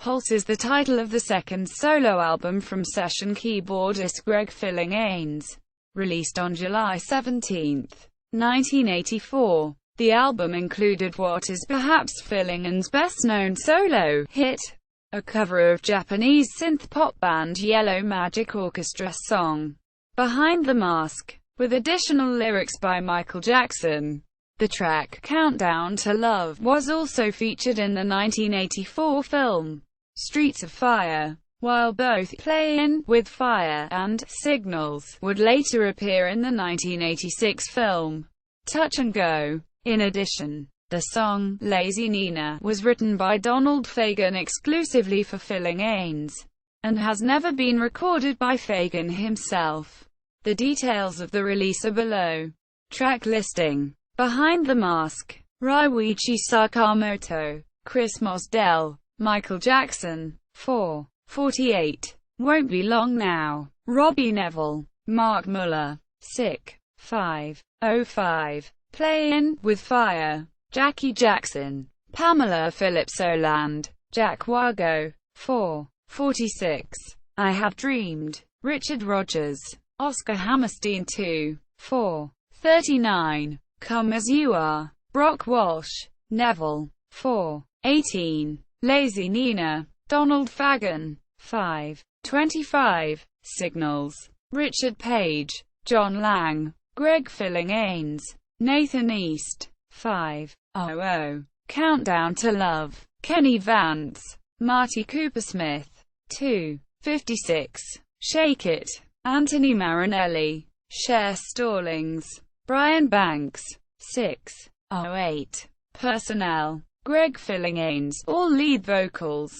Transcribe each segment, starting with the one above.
Pulse is the title of the second solo album from session keyboardist Greg Phillinganes, released on July 17, 1984. The album included what is perhaps Phillinganes' best-known solo hit, a cover of Japanese synthpop band Yellow Magic Orchestra song, Behind the Mask, with additional lyrics by Michael Jackson. The track, Countdown to Love, was also featured in the 1984 film, Streets of Fire, while both Playin with Fire and Signals would later appear in the 1986 film, Touch and Go. In addition, the song, Lazy Nina, was written by Donald Fagen exclusively for Phillinganes, and has never been recorded by Fagen himself. The details of the release are below. Track listing: Behind the Mask, Ryuichi Sakamoto, Chris Mosdell, Michael Jackson, 4:48. Won't Be Long Now, Robbie Nevil, Mark Muller, Sick, 5:05. Playin with Fire, Jackie Jackson, Pamela Phillips-Oland, Jack Wago, 4:46. I Have Dreamed, Richard Rodgers, Oscar Hammerstein 2, 4:39. Come As You Are, Brock Walsh, Neville, 4:18. Lazy Nina, Donald Fagen, 5:25. Signals, Richard Page, John Lang, Greg Phillinganes, Nathan East, 5:00. Countdown to Love, Kenny Vance, Marty Coopersmith, 2:56. Shake It, Anthony Marinelli, Cher Stallings, Brian Banks, 6:08. Personnel, Greg Phillinganes, all lead vocals,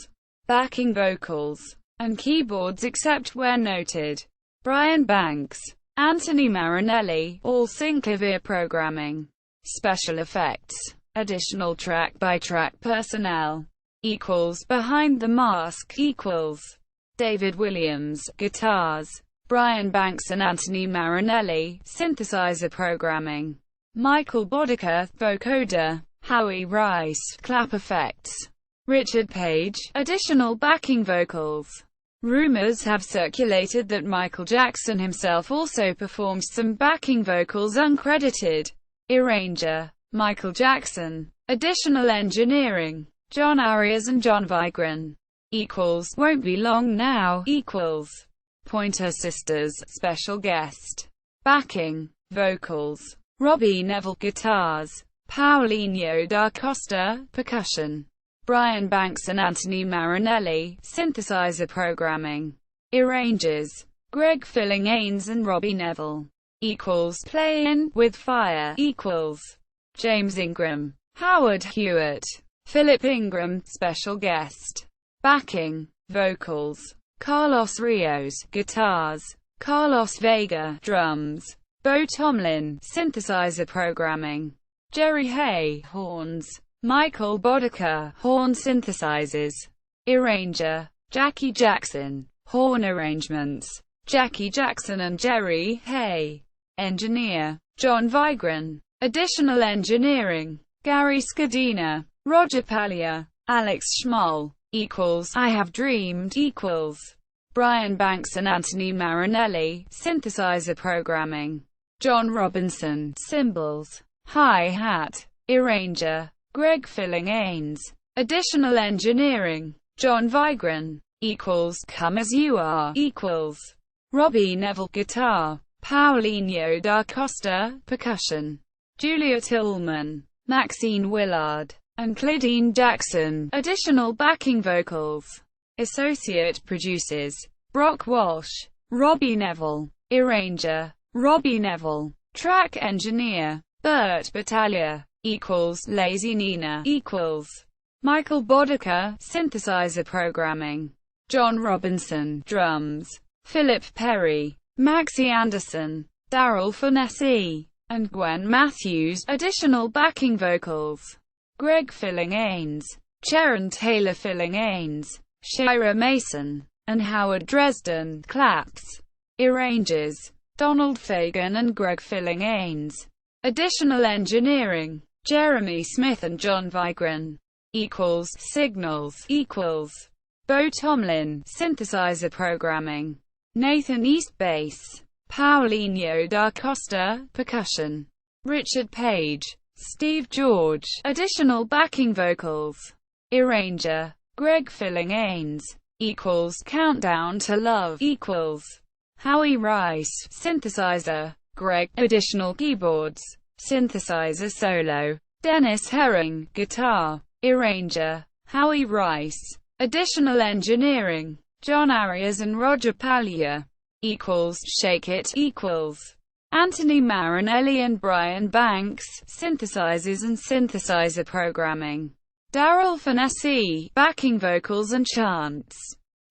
backing vocals, and keyboards except where noted. Brian Banks, Anthony Marinelli, all synclavier programming. Special effects, additional track-by-track personnel, equals Behind the Mask, equals David Williams, guitars, Brian Banks and Anthony Marinelli, synthesizer programming, Michael Bodicker, vocoder, Howie Rice, clap effects, Richard Page, additional backing vocals. Rumors have circulated that Michael Jackson himself also performed some backing vocals uncredited. Arranger, Michael Jackson. Additional engineering, John Arias and John Vigran. Equals Won't Be Long Now, equals Pointer Sisters, special guest. Backing vocals, Robbie Nevil, guitars, Paulinho da Costa, percussion, Brian Banks and Anthony Marinelli, synthesizer programming. Arrangers, Greg Phillinganes and Robbie Nevil. Equals Playin with Fire, equals James Ingram, Howard Hewitt, Philip Ingram, special guest. Backing vocals, Carlos Rios, guitars, Carlos Vega, drums, Bo Tomlin, synthesizer programming, Jerry Hay, horns, Michael Bodicker, horn synthesizers. Arranger, Jackie Jackson, horn arrangements, Jackie Jackson and Jerry Hay. Engineer, John Vigran. Additional engineering, Gary Scadina, Roger Pallier, Alex Schmoll. Equals I Have Dreamed, equals Brian Banks and Anthony Marinelli, synthesizer programming, John Robinson, cymbals, hi-hat. Arranger, Greg Phillinganes. Additional engineering, John Vigran. Equals Come As You Are, equals Robbie Nevil, guitar, Paulinho da Costa, percussion, Juliet Ullman, Maxine Willard, and Claudine Jackson. Additional backing vocals. Associate producers, Brock Walsh, Robbie Nevil. Arranger, Robbie Nevil. Track engineer, Burt Battaglia. Equals Lazy Nina, equals Michael Bodicker, synthesizer programming, John Robinson, drums, Philip Perry, Maxie Anderson, Daryl Finessi, and Gwen Matthews. Additional backing vocals, Greg Phillinganes, Sharon Taylor Phillinganes, Shira Mason, and Howard Dresden, claps. Arrangers, Donald Fagen and Greg Phillinganes. Additional engineering, Jeremy Smith and John Vigran. Equals Signals, equals Bo Tomlin, synthesizer programming. Nathan East, bass. Paulinho da Costa, percussion. Richard Page. Steve George, additional backing vocals. Arranger. Greg Phillinganes. Countdown to Love. Howie Rice, synthesizer. Greg, additional keyboards. Synthesizer solo. Dennis Herring, guitar. Arranger. Howie Rice. Additional engineering. John Arias and Roger Palia. Shake It. Anthony Marinelli and Brian Banks, synthesizers and synthesizer programming. Daryl Finesse, backing vocals and chants.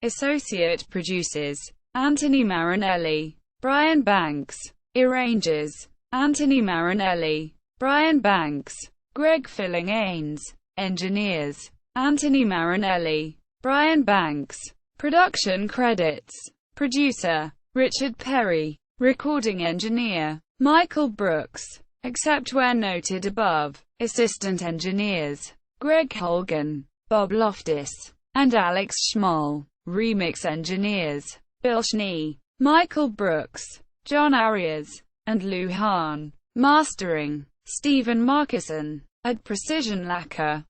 Associate producers. Anthony Marinelli. Brian Banks. Arrangers. Anthony Marinelli. Brian Banks. Greg Phillinganes. Engineers. Anthony Marinelli. Brian Banks. Production credits. Producer. Richard Perry. Recording engineer. Michael Brooks. Except where noted above. Assistant engineers. Greg Holgan. Bob Loftus. And Alex Schmoll. Remix engineers. Bill Schnee. Michael Brooks. John Arias. And Lou Hahn. Mastering. Stephen Markison. At Precision Lacquer.